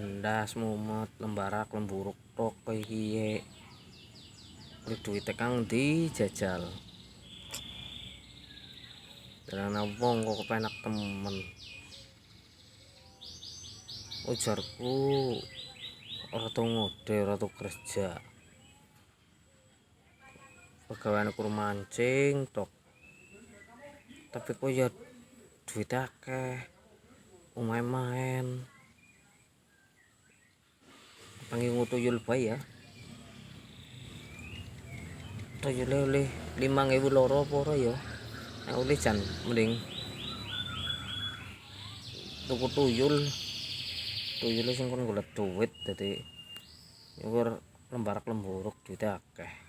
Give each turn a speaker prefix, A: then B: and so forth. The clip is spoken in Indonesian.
A: ndas mumet lembarak lemburuk tok kowe iki kuwi duwite kang dijajal dalan wong kok kepenak temen ujarku ora tau ngode ora tau kerja pegawaian kur mancing tok tapi kok ya duit akeh main panggil ngutuyul bae ya tuyule oleh 5.000 loro apa ora ya nek oleh jan mending tuku tuyule sing kon golek duit dadi lembarak lemburuk duit akeh.